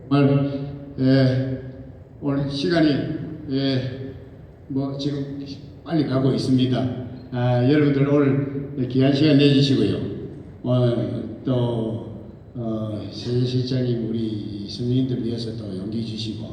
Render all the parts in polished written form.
정말 오늘 시간이 뭐 지금 빨리 가고 있습니다. 여러분들 오늘 귀한 시간 내주시고요. 또 새 실장님 우리 선생님들 위해서 또 용기 주시고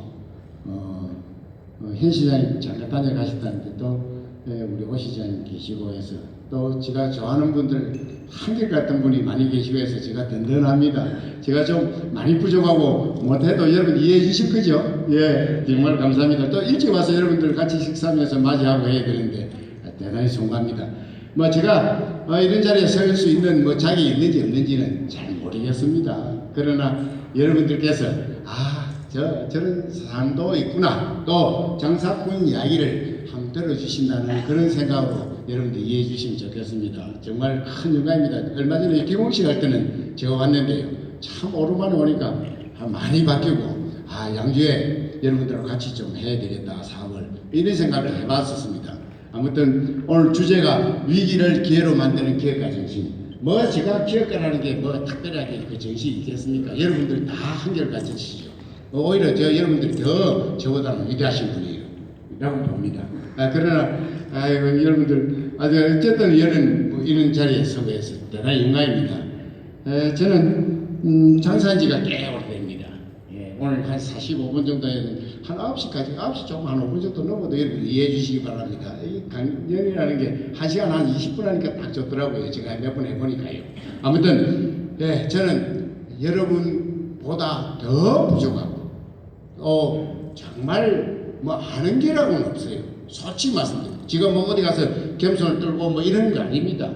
현 시장님 잠깐 다녀가셨다는데 또 우리 오 시장님 계시고 해서 또 제가 좋아하는 분들 한결같은 분이 많이 계시고 해서 제가 든든합니다. 제가 좀 많이 부족하고 못해도 여러분 이해해 주실 거죠? 예, 정말 감사합니다. 또 일찍 와서 여러분들 같이 식사하면서 맞이하고 해야 되는데 대단히 송구합니다. 뭐 제가 이런 자리에 설 수 있는 뭐 자격이 있는지 없는지는 잘 모르겠습니다. 그러나 여러분들께서 저런 사람도 있구나, 또 장사꾼 이야기를 한번 들어주신다는 그런 생각으로 여러분들 이해해 주시면 좋겠습니다. 정말 큰 영광입니다. 얼마 전에 기공식 할 때는 제가 왔는데요, 참 오랜만에 오니까 많이 바뀌고 양주에 여러분들하고 같이 좀 해야 되겠다 사업을, 이런 생각을 해봤었습니다. 아무튼 오늘 주제가 위기를 기회로 만드는 기업가 정신. 뭐 제가 기업가라는 게 뭐 특별하게 그 정신이 있겠습니까? 여러분들 다 한결같으시죠. 오히려 여러분들이 더 저보다는 위대하신 분이에요 라고 봅니다. 그러나 여러분들 어쨌든 이런 자리에 서게 해서 대단히 영광입니다. 저는 장사한 지가 꽤 오래됩니다. 오늘 한 45분 정도에는 한 9시까지, 9시 조금 한 5분 정도 넘어도 여러분 이해해 주시기 바랍니다. 이 강연이라는 게 1시간 한 20분 하니까 딱 좋더라고요. 제가 몇 번 해보니까요. 아무튼 저는 여러분보다 더 부족하고 정말 뭐 아는 게라고는 없어요. 솔직히 말씀드립니다. 지금 뭐 어디 가서 겸손을 떨고 뭐 이런 거 아닙니다.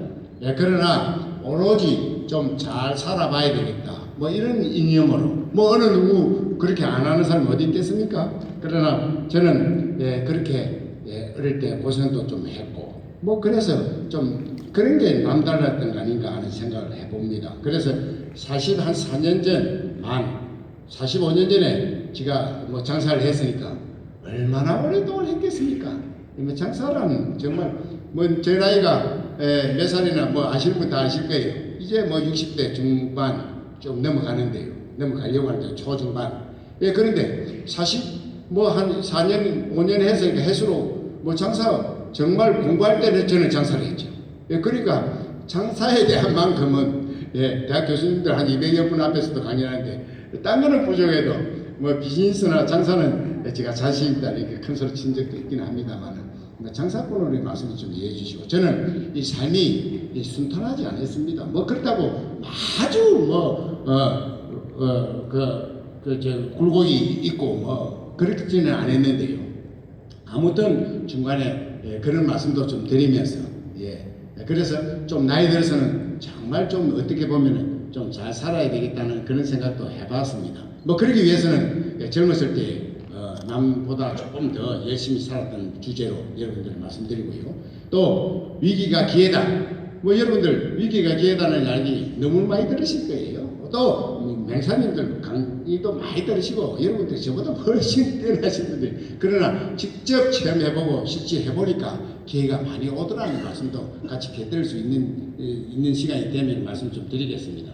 그러나 오로지 좀 잘 살아봐야 되겠다, 뭐 이런 이념으로, 뭐 어느 누구 그렇게 안 하는 사람이 어디 있겠습니까? 그러나 저는 그렇게 어릴 때 고생도 좀 했고 뭐 그래서 좀 그런 게 남달랐던 거 아닌가 하는 생각을 해봅니다. 그래서 사실 한 4년 전, 45년 전에 제가 뭐 장사를 했으니까 얼마나 오랫동안 했겠습니까? 뭐 장사라는 정말 뭐 제 나이가 몇 살이나 뭐 아시는 분 다 아실 거예요. 이제 뭐 60대 중반 좀 넘어가는데요. 넘어가려고 하는데 초중반. 그런데 사실 뭐 한 4년, 5년 해서 해수로 뭐 장사 정말 공부할 때는 저는 장사를 했죠. 그러니까 장사에 대한 만큼은 대학 교수님들 한 200여 분 앞에서도 강연하는데 딴 거는 부족해도 뭐 비즈니스나 장사는 제가 자신 있다 이렇게 큰 소리 친 적도 있긴 합니다만 장사꾼으로의 말씀을 좀 이해해 주시고, 저는 이 삶이 순탄하지 않았습니다. 뭐 그렇다고 아주 굴곡이 있고 뭐 그렇지는 않았는데요. 아무튼 중간에 그런 말씀도 좀 드리면서 그래서 좀 나이 들어서는 정말 좀 어떻게 보면은 좀 잘 살아야 되겠다는 그런 생각도 해봤습니다. 뭐 그러기 위해서는 젊었을 때 남보다 조금 더 열심히 살았던 주제로 여러분들 말씀드리고요. 또 위기가 기회다. 뭐 여러분들 위기가 기회다는 이야기 너무 많이 들으실 거예요. 또 맹사님들 강의도 많이 들으시고 여러분들 저보다 훨씬 뛰어나신 분들, 그러나 직접 체험해보고 실제 해보니까 기회가 많이 오더라는 말씀도 같이 곁들일 수 있는 시간이 되면 말씀 좀 드리겠습니다.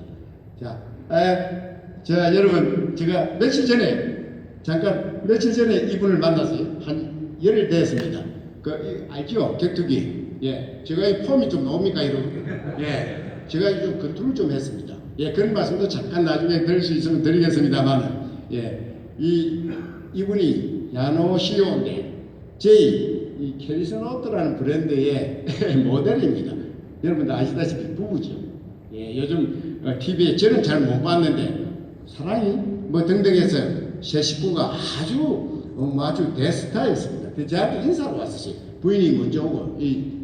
자, 여러분, 제가 며칠 전에 이분을 만났어요. 한 열흘 됐습니다. 알죠? 격투기. 제가 이 폼이 좀 나옵니까, 여러분? 제가 좀 컨트롤 좀 했습니다. 그런 말씀도 잠깐 나중에 들을 수 있으면 드리겠습니다만, 이분이 야노 CEO인데, 이 캐리슨 오트라는 브랜드의 모델입니다. 여러분들 아시다시피 부부죠. 요즘 TV에 저는 잘 못 봤는데, 사랑이 뭐 등등해서 세 식구가 아주 대스타였습니다. 저한테 인사로 왔었어요. 부인이 먼저 오고,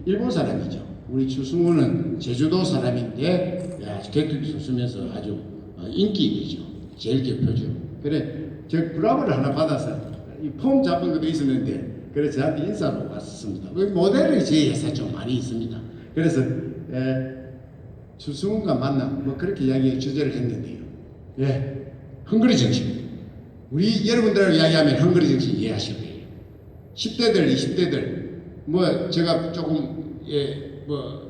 일본 사람이죠. 우리 추승우는 제주도 사람인데 격투기 선수면서 아주 인기이죠. 제일 대표죠. 그래, 저 브라보를 하나 받아서 이 폼 잡은 것도 있었는데, 그래서 저한테 인사로 왔습니다. 모델이 제 회사에 좀 많이 있습니다. 그래서 추승우가 만나 뭐 그렇게 이야기 주제를 했는데요. 헝그리 정신. 우리 여러분들하고 이야기하면 헝그리 정신 이해하실 거예요. 10대들, 20대들, 뭐 제가 조금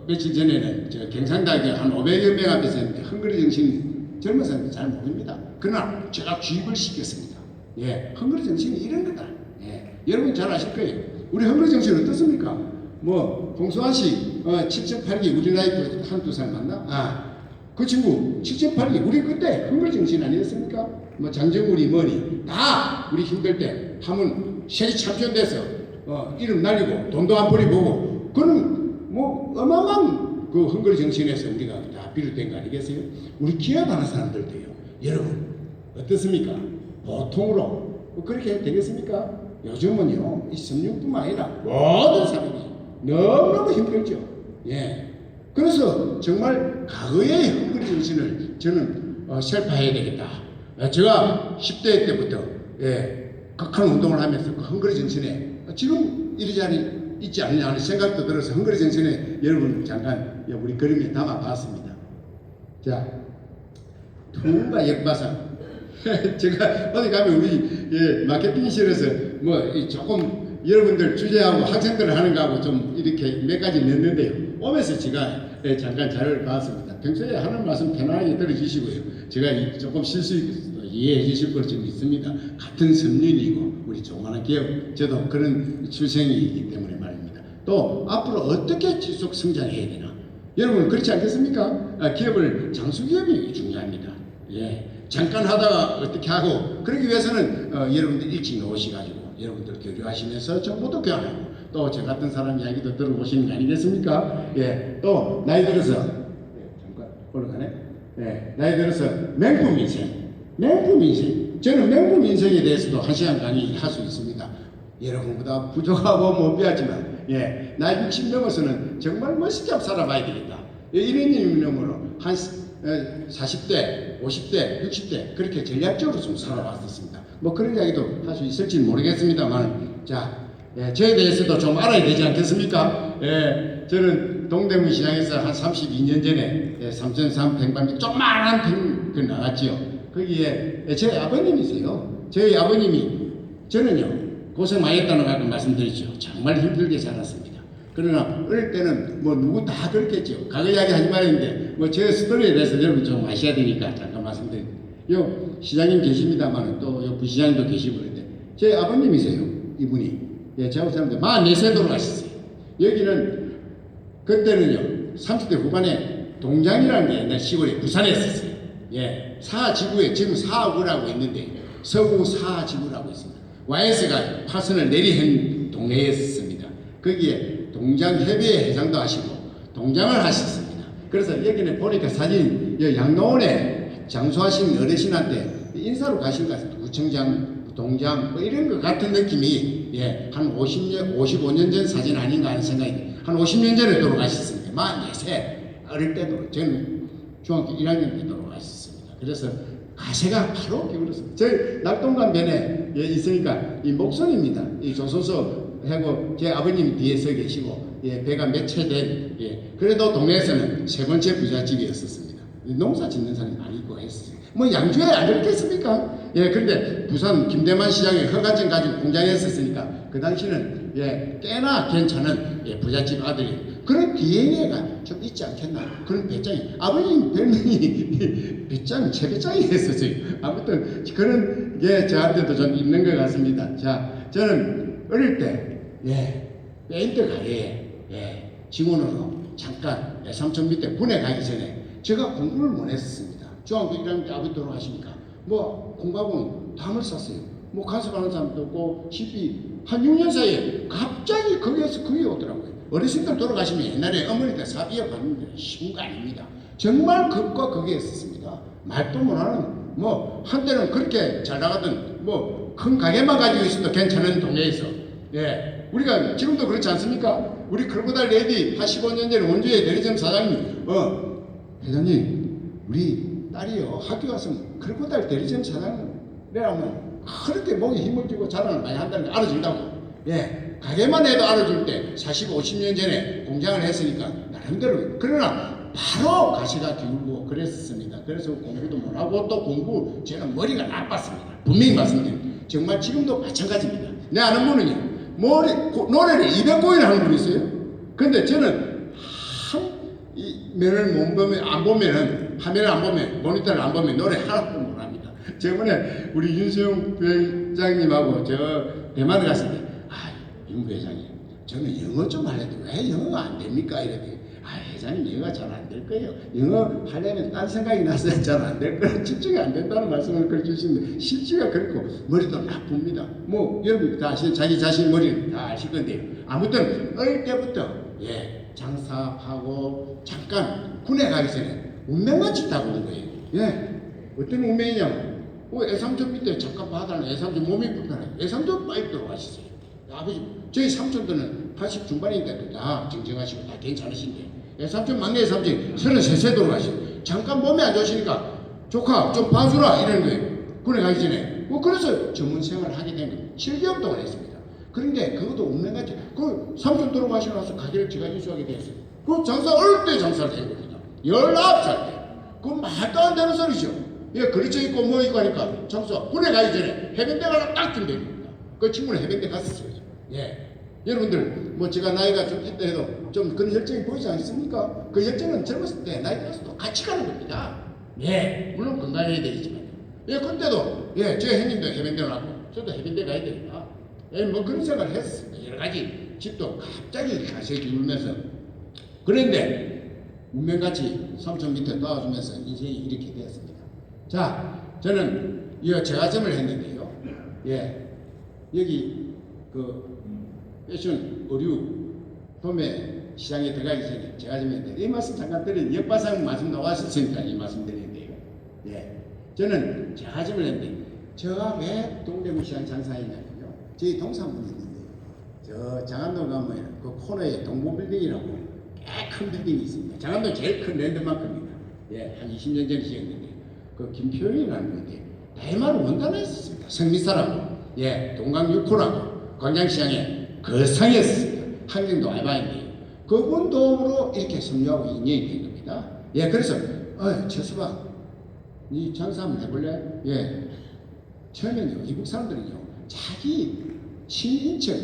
며칠 전에는 저 경상대학에 한 500여 명 앞에서 했는데 헝그리 정신 젊은 사람들이 잘 모릅니다. 그러나 제가 주입을 시켰습니다. 예, 헝그리 정신이 이런 거다. 예, 여러분 잘 아실 거예요. 우리 헝그리 정신 어떻습니까? 뭐 홍수환 씨 7.8기 우리 나이 한두 살 맞나? 그 친구 7.8기 우리 그때 헝그리 정신 아니었습니까? 뭐 장정우리 뭐니 다 우리 힘들 때 하면 세계 챔피언 돼서 이름 날리고 돈도 안 버리고 그는 뭐 어마어마한 그 헝그리 정신에서 우리가 다 비롯된 거 아니겠어요? 우리 기업하는 사람들도요. 여러분 어떻습니까? 보통으로 뭐 그렇게 해도 되겠습니까? 요즘은요 이 섬유뿐만 아니라 모든 사람이 너무너무 힘들죠. 예. 그래서 정말 과거의 헝그리 정신을 저는 설파해야 되겠다. 제가 10대 때부터 극한 운동을 하면서 그 헝그리 정신에 지금 이리 자리 있지 않느냐 하는 생각도 들어서 헝그리 정신에 여러분 잠깐 우리 그림에 담아봤습니다. 자, 투움바 역바상. 제가 어디 가면 우리 마케팅실에서 뭐 조금 여러분들 주제하고 학생들 하는 거하고 좀 이렇게 몇 가지 냈는데요. 오면서 제가 잠깐 자료를 봤습니다. 평소에 하는 말씀 편안하게 들어주시고요. 제가 조금 실수 이해해 주실 것 좀 있습니다. 같은 섬륜이고 우리 조그마한 기업 저도 그런 출생이기 때문에 말입니다. 또 앞으로 어떻게 지속 성장해야 되나? 여러분 그렇지 않겠습니까? 기업을 장수기업이 중요합니다. 예, 잠깐 하다가 어떻게 하고 그러기 위해서는 여러분들 일찍 나오셔가지고 여러분들 교류하시면서 정보도 교환하고 또 저 같은 사람 이야기도 들어보시는 거 아니겠습니까? 예, 또 나이 들어서 잠깐 올라가네. 예, 나이 들어서 맹품 인생. 저는 맹품 인생에 대해서도 1시간 강의 할 수 있습니다. 여러분보다 부족하고 못 비하지만 나이 60 넘어서는 정말 멋있게 살아봐야 되겠다. 이런 이름으로 한 40대, 50대, 60대 그렇게 전략적으로 좀 살아왔었습니다. 뭐 그런 이야기도 할 수 있을지 모르겠습니다만 자, 저에 대해서도 좀 알아야 되지 않겠습니까? 저는 동대문 시장에서 한 32년 전에 3,300만 조그만한 그 나갔지요. 거기에 제 아버님이세요. 저희 아버님이 저는요 고생 많이 했다는 걸 말씀드리죠. 정말 힘들게 자랐습니다. 그러나 어릴 때는 뭐 누구 다 그렇겠죠. 과거 이야기 하지 말았는데 뭐 제 스토리에 대해서 여러분 좀 아셔야 되니까 잠깐 말씀드립니다. 요 시장님 계십니다만 또 요 부시장님도 계시고 그런데 제 아버님이세요. 이분이 제하고 사람들 44세 돌아가셨어요. 여기는 그때는요 30대 후반에 동장이라는 게 옛날 시골에 부산에 있었어요. 사지구에 지금 사구라고 있는데 서구 사지구라고 있습니다. YS가 파선을 내리한 동네에 있었습니다. 거기에 동장협의회 회장도 하시고 동장을 하셨습니다. 그래서 여기는 보니까 사진 양로원에 장수하신 어르신한테 인사로 가신 것 같습니다. 구청장, 동장 뭐 이런 것 같은 느낌이 한 55년 전 사진 아닌가 하는 생각이 한 50년 전에 돌아가셨습니다. 44세 어릴 때도 저는 중학교 1학년 때 돌아가셨습니다. 그래서 가세가 바로 기울었습니다. 저희 낙동강변에 있으니까 이 목선입니다. 이 조선소하고 제 아버님 뒤에 서 계시고 배가 몇 채 된 그래도 동네에서는 세 번째 부잣집이었었습니다. 농사 짓는 사람이 많이 있고 했어요. 뭐 양주에 안 그렇겠습니까? 그런데 부산 김대만 시장에 허가증 가지고 공장에 있었으니까 그 당시는 꽤나 괜찮은 부잣집 아들이 그런 DNA가 좀 있지 않겠나 그런 배짱이 아버님 별명이 배짱 최배짱이 했었어요. 아무튼 그런 게 저한테도 좀 있는 것 같습니다. 자, 저는 어릴 때 페인트 가게에 직원으로 잠깐 삼촌 밑에 군에 가기 전에 제가 공부를 못 했었습니다. 중학교 1학년 때 아버지 돌아가시니까 뭐 공부하고 담을 쌌어요. 뭐 간섭하는 사람도 없고 시비 한 6년 사이에 갑자기 거기에서 그게 오더라고요. 어르신들 돌아가시면 옛날에 어머니들 사비에 받는데 쉬운 거 아닙니다. 정말 극과 극이었습니다. 말도 못하는 뭐 한때는 그렇게 잘 나가던 뭐 큰 가게만 가지고 있어도 괜찮은 동네에서 우리가 지금도 그렇지 않습니까? 우리 크로코다일 레디 85년 전에 원주의 대리점 사장님 회장님 우리 딸이요 학교 가서 크로코다일 대리점 사장이라면 그렇게 목에 힘을 주고 자랑을 많이 한다는 걸 알아준다고. 가게만 해도 알아줄 때 40, 50년 전에 공장을 했으니까 나름대로 그러나 바로 가시가 기울고 그랬습니다. 그래서 공부도 못하고 또 공부 저는 머리가 나빴습니다. 분명히 말씀드립니다. 정말 지금도 마찬가지입니다. 내 아는 분은요 노래를 200곡이나 하는 분이 있어요. 근데 저는 한 면을 못 보면 안 보면은 화면을 안 보면, 모니터를 안 보면 노래 하나도 못 합니다. 저번에 우리 윤수영 부회장님하고 저 대만에 갔을 때, 윤 부회장님, 저는 영어 좀 하려는데 왜 영어가 안 됩니까? 이랬더니, 회장님 영어가 잘 안 될 거예요. 영어 하려면 딴 생각이 나서 잘 안 될 거예요. 집중이 안 된다는 말씀을 해주시는데 실제가 그렇고 머리도 나쁩니다. 뭐 여러분 다 아시는 자기 자신 머리는 다 아실 건데요. 아무튼 어릴 때부터 장사하고 잠깐 군에 가기 전에 운명같이 타고 온 거예요. 어떤 운명이냐면 애삼촌 밑에 잠깐 바다는 애삼촌 몸이 불편해요. 애삼촌 빨리 들어가시세요. 아버지 저희 삼촌들은 80 중반인데도 다 정정하시고 다 괜찮으신데 애삼촌 막내 애삼촌이 33세 돌아가시고 잠깐 몸이 안 좋으시니까 조카 좀 봐주라 이러는 거예요. 군에 가기 전에. 그래서 전문 생활을 하게 된 거예요. 7개월 동안 했습니다. 그런데 그것도 운명같이 그 삼촌 돌아가시고 나서 가게를 제가 인수하게 됐어요. 그 장사 어릴 때 장사를 된 겁니다. 19살 때. 그 말도 안 되는 소리죠. 그렇죠 있고 뭐 있고 하니까 장사 군에 가기 전에 해변대가 딱 준비됩니다. 그 친구는 해변대 갔었어요. 여러분들 뭐 제가 나이가 좀 있다 해도 좀 그런 열정이 보이지 않습니까? 그 열정은 젊었을 때 나이 들어서도 같이 가는 겁니다. 물론 건강해야 되겠지만 그때도 제 형님도 해변대 나고 저도 해변대 가야 되니까 뭐 그런 생각을 했습니다. 여러 가지 집도 갑자기 가세기 울면서 그런데 운명같이 삼촌 밑에 도와주면서 인생이 이렇게 되었습니다. 자, 저는 제과점을 했는데요. 여기 그 패션 의류 도매 시장에 들어가기 전에 제과점을 했는데 이 말씀 잠깐 드린 역바상 말씀 나왔었으니까 이 말씀 드리는데요. 저는 제과점을 했는데 제가 왜 동대문 시장 장사했냐면요. 저희 동사분이 있는데 저 장안동 가면 그 코너에 동부빌딩이라고 꽤 큰 빌딩이 있습니다. 장안동 제일 큰 랜드마크입니다. 한 20년 전에 지었는데 그 김표현이라는 분인데 대만 원단에 있었습니다. 성미사라고 동강 6호라고 광장시장에 거상이었습니다. 한경도 알바인데 그분 도움으로 이렇게 섬유하고 인연이 된 겁니다. 그래서 최수박 니 장사 한번 해볼래? 처음에는요 이북 사람들은요 자기 친인척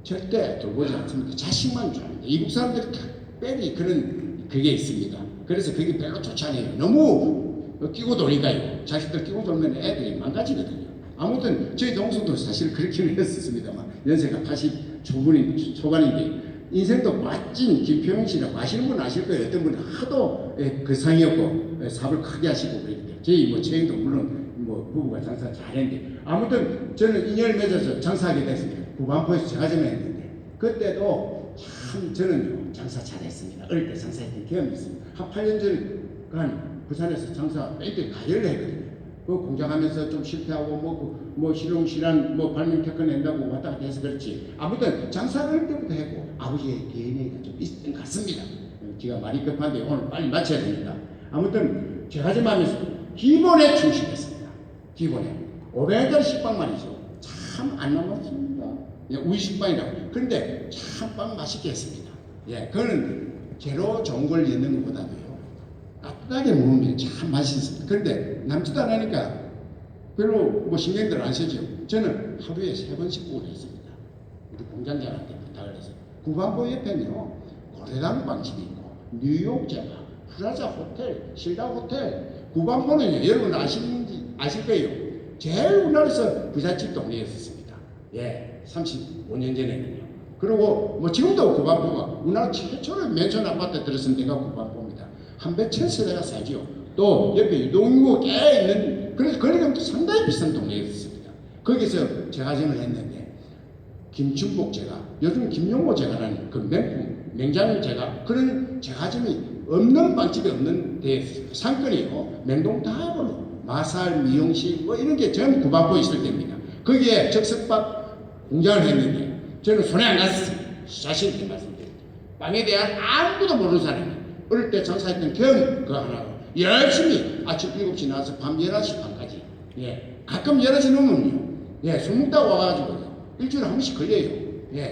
절대 돌보지 않습니다. 자식만 좋아합니다. 이북 사람들이 특별히 그런 그게 있습니다. 그래서 그게 별로 좋지 않아요. 너무 끼고 도니까요. 자식들 끼고 돌면 애들이 망가지거든요. 아무튼 저희 동생도 사실 그렇게는 했었습니다만 연세가 80 초반인데 인생도 멋진 김평영 씨라고 아시는 분 아실 거예요. 어떤 분은 하도 거상이었고 사업을 크게 하시고 그랬는데 저희 뭐 최영도 물론 뭐 부부가 장사 잘했는데 아무튼 저는 인연을 맺어서 장사하게 됐습니다. 부반포에서 제과점을 했는데 그때도 참 저는 장사 잘했습니다. 어릴 때 장사했던 경험이 있습니다. 한 8년 전간 부산에서 장사 멘트 가열을 했거든요. 그 공장하면서 좀 실패하고 뭐 실용실한 뭐 발명 특허 낸다고 왔다 갔다 해서 그렇지. 아무튼 장사를 어릴 때부터 했고 아버지의 DNA가 좀 있었던 것 같습니다. 제가 말이 급한데 오늘 빨리 마쳐야 됩니다. 아무튼 제과점 하면서 기본에 충실했습니다. 기본에 500원짜리 식빵 말이죠. 참 안 남았습니다. 우유 식빵이라고. 그런데 참 빵 맛있게 했습니다. 그거는 재료 좋은 걸 넣는 것보다도요. 따뜻하게 먹으면 참 맛있습니다. 그런데 남지도 않으니까 별로 뭐 신경들 안 쓰죠. 저는 하루에 3번씩 구울 했습니다. 우리 공장장한테 부탁을 해서. 구반포 옆에는요, 고래당 빵집이 있고, 뉴욕 제과, 프라자 호텔, 실다 호텔, 구반포는요, 여러분 아실 거예요. 제일 우리나라에서 부잣집 동네였었습니다. 35년 전에는요. 그리고 뭐 지금도 구반포가 우리나라 최초로 맨션 아파트 들었은 데가 구반포입니다. 한백 1000세대가 살지요. 또 옆에 유동인구가 꽤 있는 그래서 거리감도 상당히 비싼 동네였습니다. 거기서 제과점을 했는데 김춘복 제과, 요즘 김용호 제과라는 그 명품 맹장 제과 그런 제과점이 없는 빵집이 없는 데였습니다. 상권이요. 맹동다으로 마살, 미용실 뭐 이런 게 전부 구반포에 있을 때입니다. 거기에 적석밥 공장을 했는데 저는 손에 안 갔습니다. 자신 있게 말씀드립니다. 빵에 대한 아무도 모르는 사람이 어릴 때 장사했던 경험 그거 하나로 열심히 아침 7시 나와서 밤 11시 반까지 가끔 11시 넘으면요 술 먹다 와가지고 일주일에 한 번씩 걸려요.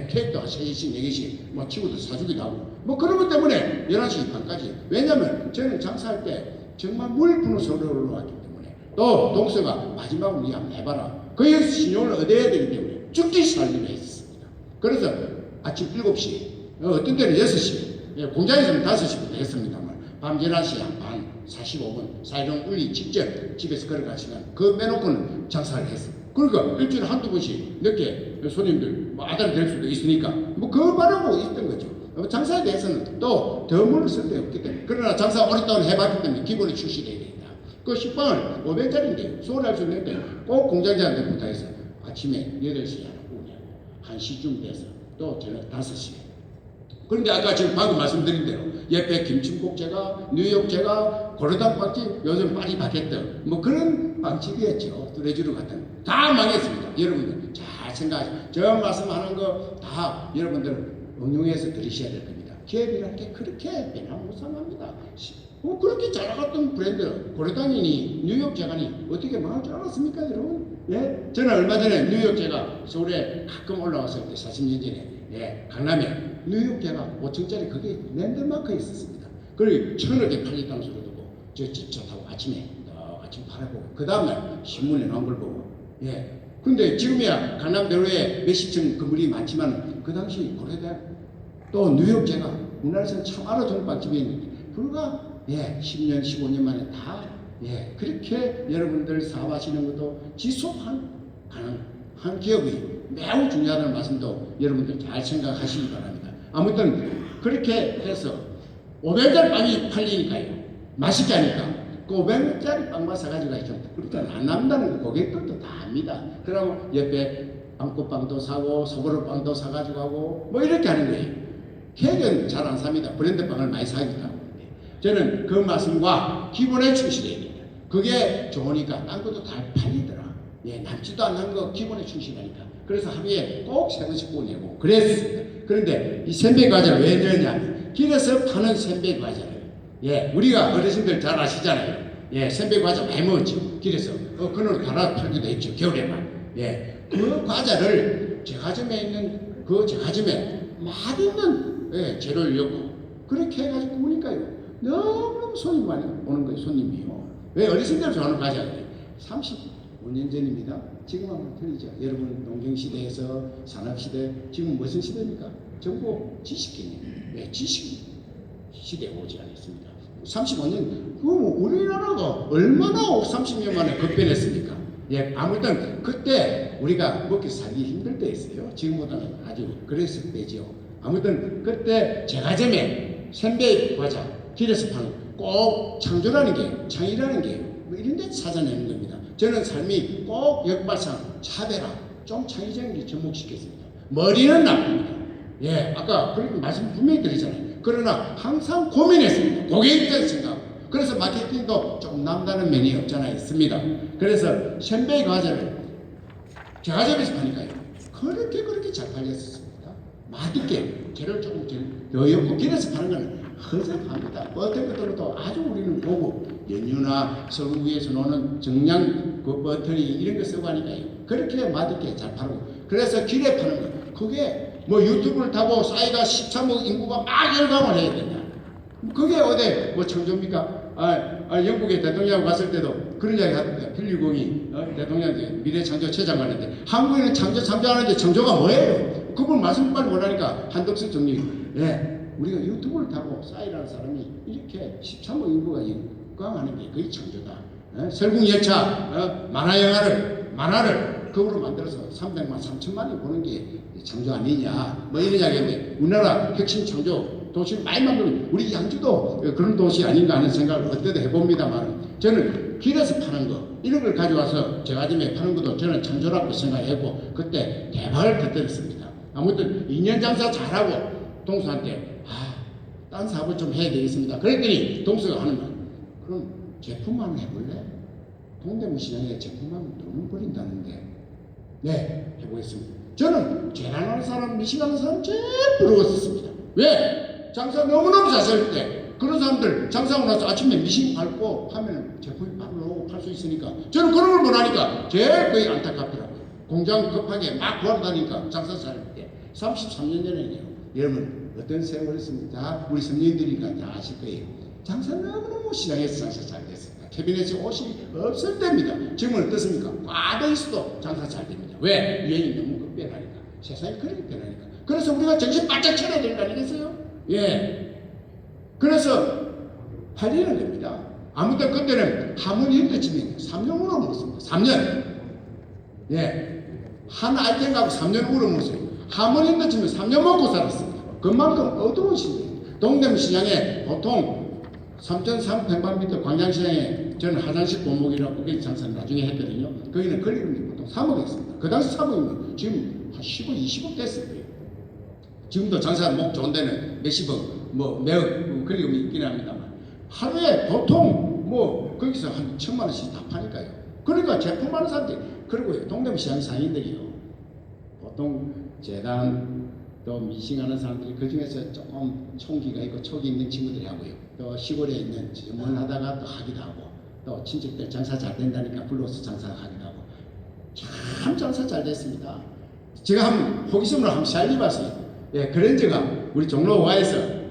케이크도 3개씩 4개씩 뭐 친구들 사주기도 하고 뭐 그런 것 때문에 11시 반까지. 왜냐면 저는 장사할 때 정말 물 부는 소리로 왔기 때문에 또 동서가 마지막으로 니 한번 해봐라. 거기에서 신용을 얻어야 되기 때문에 죽기 살기로 했습니다. 그래서 아침 7시 어떤 때는 6시 공장에서는 5시부터 했습니다만 밤 11시 반 45분 사이동 울리 직전 집에서 걸어갈 시간 그거 빼놓고는 장사를 했어. 그러니까 일주일에 한두 번씩 늦게 손님들 뭐 아달이 될 수도 있으니까 뭐 그거 바라고 있던 거죠. 장사에 대해서는 또 더 물을 쓸 데 없기 때문에. 그러나 장사 오랫동안 해봤기 때문에 기본에 충실해야 된다. 그 식빵을 500짜리인데 수월히 할 수 있는데 꼭 공장장한테 부탁해서 아침에 8시에 하나 구우냐고 1시쯤 돼서 또 저녁 5시에. 그런데 아까 지금 방금 말씀드린 대로 옆에 김치국제가 뉴욕제가 고려당 빵집 요즘 많이 바뀌었던 뭐 그런 빵집이었죠. 뚜레쥬르 같은 다 망했습니다. 여러분들 잘 생각하세요. 저 말씀하는 거 다 여러분들 응용해서 들으셔야 될 겁니다. 기업이라는 게 그렇게 변화무쌍합니다. 그렇게 잘 나갔던 브랜드 고려당이니 뉴욕제가니 어떻게 망할 줄 알았습니까 여러분? 예? 저는 얼마 전에 뉴욕제가 서울에 가끔 올라왔을 때 40년 전에 예, 강남에 뉴욕제가 5층짜리 그게 랜드마크에 있었습니다. 그리고 1,000원에 팔렸다는 소리 듣고 저 집차 타고 아침에 아침 팔아보고 그 다음날 신문에 나온 걸 보고 예. 근데 지금이야 강남대로에 몇십 층 건물이 많지만 그 당시 고려대학 또 뉴욕제가 우리나라에서는 참 알아주는 빵집이었는데 불과 예, 10년 15년 만에 다 예, 그렇게 여러분들 사업하시는 것도 지속한 한 기업이 매우 중요하다는 말씀도 여러분들 잘 생각하시기 바랍니다. 아무튼 그렇게 해서 500원짜리 빵이 팔리니까요. 맛있게 하니까 그 500원짜리 빵만 사가지고 좀 그렇게 안 남다는 거 고객들도 다 압니다. 그러고 옆에 빵꽃빵도 사고 소보로빵도 사가지고 하고 뭐 이렇게 하는 거예요. 케이크는 잘 안 삽니다. 브랜드 빵을 많이 사기도 하고. 저는 그 말씀과 기본에 충실해야 됩니다. 그게 좋으니까 딴 것도 다 팔리더라. 예, 남지도 않는 거 기본에 충실하니까. 그래서 하루에 꼭 3번씩 보내고 그랬습니다. 그런데 이 선배 과자를 왜 넣냐면 길에서 파는 선배 과자를 예, 우리가 어르신들 잘 아시잖아요. 예, 선배 과자 많이 먹었죠. 길에서 그걸 갈아 팔기도 했죠. 겨울에만. 예, 그 과자를 제과점에 있는 그 제과점에 맛있는 예, 재료를 넣고 그렇게 해가지고 오니까요. 너무너무 손님이 많이 오는 거예요. 손님이요. 왜 어르신들 좋아하는 과자예요. 35년 전입니다. 지금하고는 틀리죠. 여러분 농경시대에서 산업시대 지금 무슨 시대입니까? 전부 지식개념. 네, 지식 시대에 오지 않았습니다. 35년 우리나라가 얼마나 30년 만에 급변했습니까? 예, 아무튼 그때 우리가 먹기 살기 힘들 때였어요. 지금보다는 아주 그랬을 때죠. 아무튼 그때 제과점에 선배 과자 길에서 파는 꼭 창조라는 게 창의라는 게 뭐 이런 데 찾아내는 겁니다. 저는 삶이 꼭 역발상 차별화 좀 창의적인 게 접목시켰습니다. 머리는 나쁩니다. 예, 아까 그렇게 말씀 분명히 드리잖아요. 그러나 항상 고민했습니다. 고객에 대해서 생각. 그래서 마케팅도 조금 남다른 면이 없잖아 있습니다. 그래서 선배 과자를 제과점에서 파니까요. 그렇게 잘 팔렸었습니다. 맛있게 재료를 조금 더 넣고 길에서 파는 거는 허접합니다. 어떤 것들도 아주 우리는 보고 연유나 서울구에서 노는 정량 그 버터리 이런 거 쓰고 하니까요. 그렇게 맛있게 잘 팔고 그래서 길에 파는 거 그게 뭐 유튜브를 타고 싸이가 13억 인구가 막 열광을 해야 되냐 그게 어디 뭐 창조입니까? 영국에 대통령 갔을 때도 그런 이야기 하던데 필리공이 대통령한테 미래창조처장 가는데 한국에는 창조하는데 창조가 뭐예요? 그분 말씀 빨리 못하니까 한덕수 총리 우리가 유튜브를 타고 싸이라는 사람이 이렇게 13억 인구가 열광하는 게 거의 창조다. 설국열차 만화를 그거로 만들어서 300만 3천만이 보는 게 창조 아니냐 뭐 이런 이야기인데 우리나라 핵심 창조 도시를 많이 만들면 우리 양주도 그런 도시 아닌가 하는 생각을 어때도 해봅니다만 저는 길에서 파는 거 이런 걸 가져와서 제과점에 파는 것도 저는 창조라고 생각했고 그때 대박을 터뜨렸습니다. 아무튼 2년 장사 잘하고 동수한테 딴 사업을 좀 해야 되겠습니다. 그랬더니 동수가 하는 말 그럼 제품만 해볼래? 동대문 시장에 제품만 너무 버린다는데 네 해보겠습니다. 저는 재난하는 사람 미식하는 사람 제일 부러웠었습니다. 왜? 장사 너무너무 잘할 때 그런 사람들 장사하고 나서 아침에 미식 밟고 하면 제품이 바로 나오고 팔 수 있으니까 저는 그런 걸 못하니까 제일 거의 안타깝더라고요. 공장 급하게 막 구하러 다니니까 장사 잘할 때 33년 전에요. 여러분 어떤 세월이었습니까? 우리 성년들이니까 다 아실 거예요. 장사 너무너무 시장에서 장사 잘 됐습니다. 캐비넷에 옷이 없을 때입니다. 지금은 어떻습니까? 꽉 있어도 장사 잘 됩니다. 왜? 유행이 너무 급변하니까. 세상이 그렇게 변하니까. 그래서 우리가 정신 바짝 차려야 되는 거 아니겠어요? 예. 그래서 팔리는 겁니다. 아무튼 그때는 하모니언터치면 3년으로 먹었습니다. 3년. 예. 한 아이템 갖고 3년 우러 먹었어요. 하모니언터치면 3년 먹고 살았습니다. 그만큼 어두운 시대. 동대문시장에 보통 3,300평방미터 광장시장에 저는 화장실 골목이라고 거기 장사 나중에 했거든요. 거기는 권리금이 보통 3억 했습니다. 그 당시 3억이면 지금 한 10억, 20억 됐을 거예요. 지금도 장사 목 좋은 데는 몇십억, 뭐 몇억 권리금이 있긴 합니다만 하루에 보통 뭐 거기서 한 1,000만 원씩 다 파니까요. 그러니까 제품 하는 사람들이 그리고 동대문시장 상인들이요. 보통 재단 또 미싱하는 사람들이 그 중에서 조금 총기가 있고 촉이 있는 친구들이 하고요. 또 시골에 있는 전문하다가 또 하기도 하고 또 친척들 장사 잘 된다니까 불러서 장사하기도 하고 참 장사 잘 됐습니다. 제가 한번 호기심으로 한번 살려봤어요. 예, 그랜저가 우리 종로 5가에서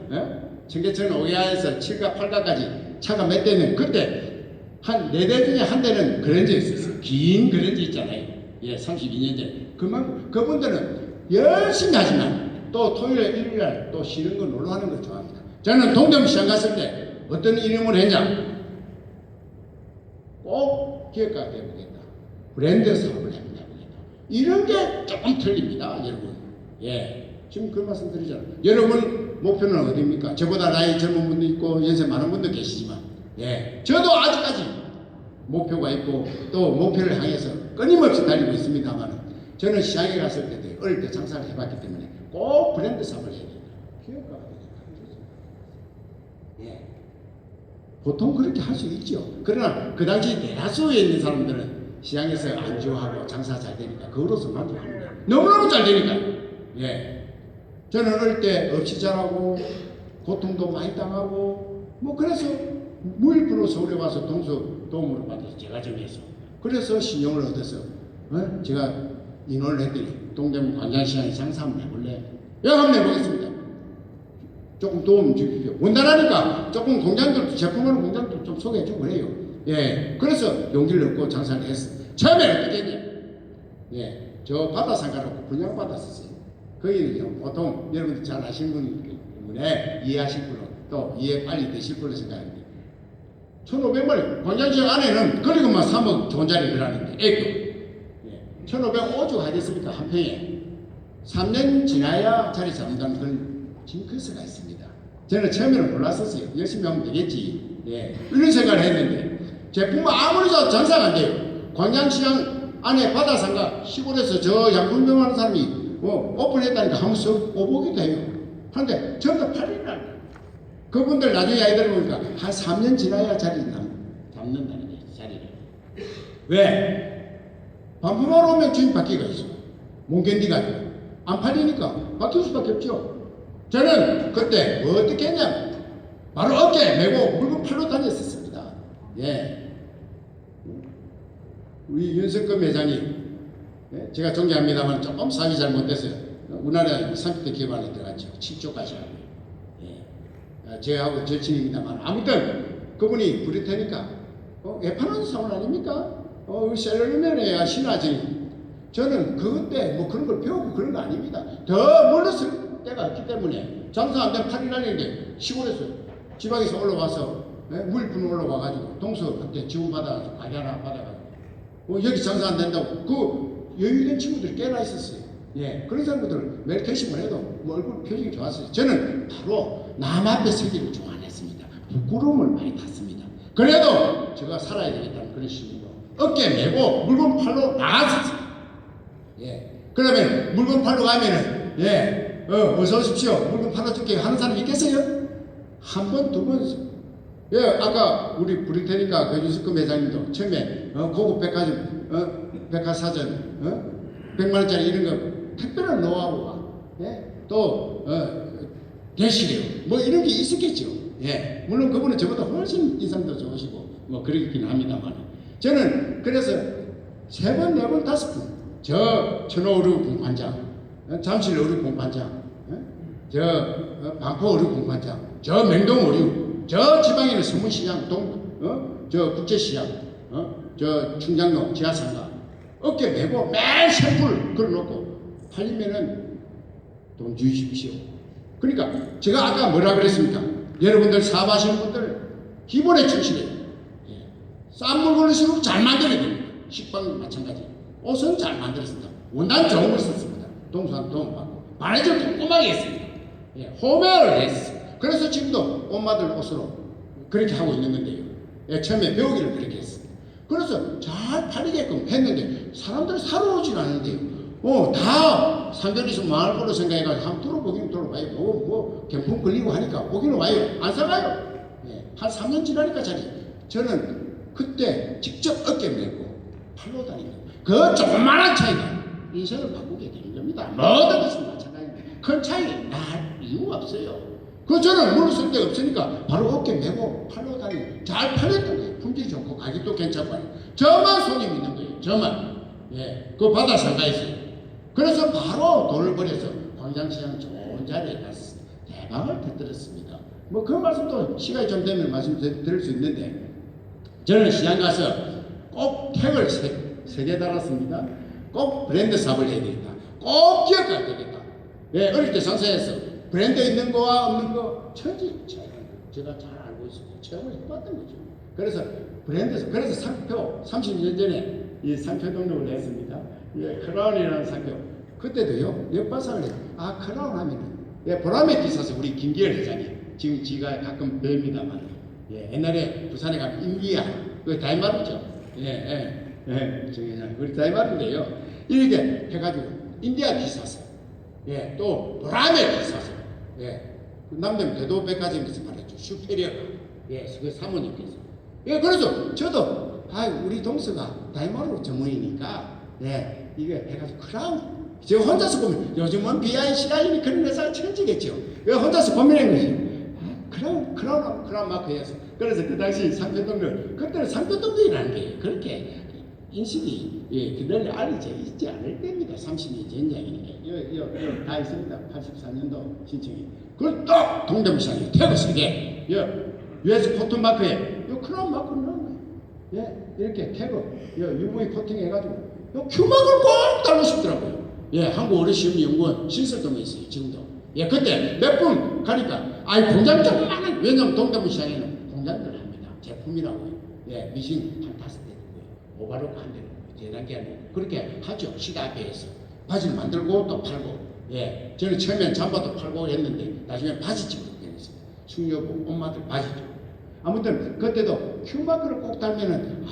청계천 5가에서 7가 8가까지 차가 몇 대는 그때 한 4대 중에 한 대는 그랜저 있었어요. 긴 그랜저 있잖아요. 예, 32년 전에. 그분들은 열심히 하지만 또 토요일, 일요일 또 쉬는 거 놀러 가는 걸 좋아합니다. 저는 동대문시장 갔을 때 어떤 이름을 했냐? 꼭 기업가가 되어보겠다. 브랜드 사업을 해보겠다. 이런 게 조금 틀립니다, 여러분. 예, 지금 그 말씀 드리잖아요. 여러분 목표는 어디입니까? 저보다 나이 젊은 분도 있고 연세 많은 분도 계시지만, 예, 저도 아직까지 목표가 있고 또 목표를 향해서 끊임없이 달리고 있습니다만, 저는 시장에 갔을 때 어릴 때 장사를 해봤기 때문에 꼭 브랜드 사업을 해야 된다. 기업가가 되겠다. 예. 보통 그렇게 할 수 있죠. 그러나 그 당시 대다수에 있는 사람들은 시장에서 안주하고 장사 잘 되니까 그거로서 만족합니다. 너무너무 잘 되니까. 예. 저는 어릴 때 없이 자라고 고통도 많이 당하고 뭐 그래서 무일부로 서울에 와서 동서 도움을 받아서 제가 정해서 그래서 신용을 얻어서 제가 인원을 했더니 동대문 광장시장에 장사 한번 해볼래? 예, 한번 해보겠습니다. 조금 도움 주십시오. 원단하니까 조금 공장들도 제품하는 공장도 좀 소개해주고 그래요. 예, 그래서 용기를 얻고 장사를 했어요. 처음에 어떻게 했냐? 예, 저 바다상가라고 분양받았었어요. 거기는 보통 여러분들 잘 아시는 분이기 때문에 이해하실 분은 또 이해 빨리 되실 걸로 생각합니다. 1,500만 원, 광장시장 안에는 그리고만 3억 좋은 자리 들어가는데 애교 1,505주 하겠습니까? 한 평에 3년 지나야 자리 잡는다는 그런 징크스가 있습니다. 저는 처음에는 몰랐었어요. 열심히 하면 되겠지. 예, 이런 생각을 했는데 제품은 아무리 장사가 안 돼요. 광장시장 안에 바다상가 시골에서 저 양분명 하는 사람이 오픈했다니까 한 번씩 오보기도 해요. 그런데 전부 다 팔리는 거예요. 그분들 나중에 아이들 보니까 한 3년 지나야 자리 잡는다는 거예요. 자리를. 왜? 반품하러 오면 주인 바뀌가 있어. 못 견디가 안 팔리니까 바뀔 수밖에 없죠. 저는 그때 어떻게 했냐면 바로 어깨 메고 물건 팔러 다녔었습니다. 예. 우리 윤석근 회장이 제가 존경합니다만 조금 사업이 잘못됐어요. 우리나라 30대 기업안에 들어갔죠. 7조까지 하고. 예. 제하고 절친입니다만 아무튼 그분이 브리테니까 애파는 사원 아닙니까? 셀러리맨이야 신화지. 저는 그때 뭐 그런 걸 배우고 그런 거 아닙니다. 더 몰랐을 때가 있기 때문에 장사 안 되면 8일 아닌데 시골에서 지방에서 올라와서 물분 올라와가지고 동서 그때 지원받아 가게 하나 받아가지고 여기 장사 안 된다고 그 여유된 친구들이 꽤나 있었어요. 예, 그런 사람들 매일 퇴심을 해도 뭐 얼굴 표정이 좋았어요. 저는 바로 남 앞에 서기를 좋아 안 했습니다. 부끄러움을 많이 탔습니다. 그래도 제가 살아야 되겠다는 그런 심리로 어깨 메고 물건 팔러 나갔었어요. 예. 그러면 물건 팔러 가면은 예, 어서 오십시오. 물건 팔아줄게요 하는 사람 있겠어요? 한 번, 두 번. 예, 아까 우리 브리테니까 그 유스금 회장님도 처음에 고급 백화점, 백화사전, 100만 원짜리 이런 거 특별한 노하우가 또 대시래요. 뭐 이런 게 있었겠죠. 예, 물론 그분은 저보다 훨씬 인상도 좋으시고 뭐 그렇긴 합니다만. 저는 그래서 3번, 4번, 5번 저 천호의류 공판장, 잠실 의류 공판장, 저 반포 의류 공판장, 저 맹동 의류, 저 지방에는 서문시장, 저 국제시장, 저 충장로 지하상가 어깨 메고 매일 샘플 걸어놓고 팔리면은 돈 주십시오. 그러니까 제가 아까 뭐라 그랬습니까? 여러분들 사업하시는 분들 기본에 충실해요. 싼 물건을 쓰고 잘 만들어야 됩니다. 식빵 마찬가지. 옷은 잘 만들었습니다. 원단 좋은 걸 썼습니다. 동수한 도움 받고. 바느질 꼼꼼하게 했습니다. 예, 호메어를 했어요. 그래서 지금도 엄마들 옷으로 그렇게 하고 있는 건데요. 예, 처음에 배우기를 그렇게 했습니다. 그래서 잘 팔리게끔 했는데 사람들이 사러 오진 않는데요. 다 상견에서 망할 거로 생각해가지고 한번 들어보기는 들어봐요. 경품 걸리고 하니까 오기는 와요. 안 사가요. 예, 한 3년 지나니까 저는 그때 직접 어깨 메고 팔로 다니는 그 조그만한 차이가 인생을 바꾸게 되는 겁니다. 모든 것은 마찬가지입니다. 큰 차이 날 이유가 없어요. 저는 물을 데 없으니까 바로 어깨 메고 팔로 다니고 잘 팔렸던 거예요. 품질이 좋고 가격도 괜찮고 저만 손님 있는 거예요. 저만. 예, 그 바다 상가에서. 그래서 바로 돈을 벌여서 광장시장 좋은 자리에 가서 대박을 터뜨렸습니다. 그 말씀도 시간이 좀 되면 말씀드릴 수 있는데 저는 시장 가서 꼭 택을 세 개 달았습니다. 꼭 브랜드 사업을 해야 되겠다. 꼭 기억해야 되겠다. 예, 어릴 때 상사에서 브랜드 있는 거와 없는 거 천지 차이가 제가 잘 알고 있습니다. 체험을 해봤던 거죠. 그래서 브랜드에서 그래서 상표 30년 전에 이 상표 등록을 했습니다. 예, 크라운이라는 상표. 그때도요, 역발상을 해요. 크라운 하면은, 예, 보라매 기사서 우리 김기열 회장님. 지금 지가 가끔 뵙니다만, 예, 옛날에 부산에 가면 인기야. 그 다이마루죠. 우리 다이마루인데요. 이렇게 해가지고, 인디아 기사서. 예, 또, 보라매 기사서. 예, 남대문 대도백화점에서 팔았죠. 슈페리어가. 예, 그 사모님께서. 예, 그래서 저도, 우리 동서가 다이마루 전문이니까, 예, 이게 해가지고 크라운. 저 혼자서 보면 요즘은 BICI니 그런 회사가 천지겠죠. 혼자서 고민한 것이 크라운 마크에서. 그래서 그 당시 상표등록 그때는 상표등록이라는 게 그렇게 인식이 그들 알려져 있지 않을 때입니다. 30년 전 이야기니까. 다 있습니다. 84년도 신청이. 그걸 또 동대문시장에 태그 3개. US 코튼 마크에 크라운 마크를 넣은 거예요. 예, 이렇게 태그 UV 코팅 해가지고 큐막을 꼭 달고 싶더라고요. 예, 한국어르시연구원 신설동에 있어요, 지금도. 예, 그때 몇 분 가니까, 공장 좀 많아요. 왜냐면 동대문시장에는 공장들 합니다. 제품이라고요. 예, 미싱 한 5대 되고요. 오바로크 한 대고, 대단계 한 대. 그렇게 하죠. 시대 앞에서. 바지를 만들고 또 팔고. 예, 저는 처음엔 잠바도 팔고 했는데, 나중에 바지집으로 변했습니다. 숙녀부, 엄마들 바지죠. 아무튼, 그때도 큐마크를 꼭 달면은,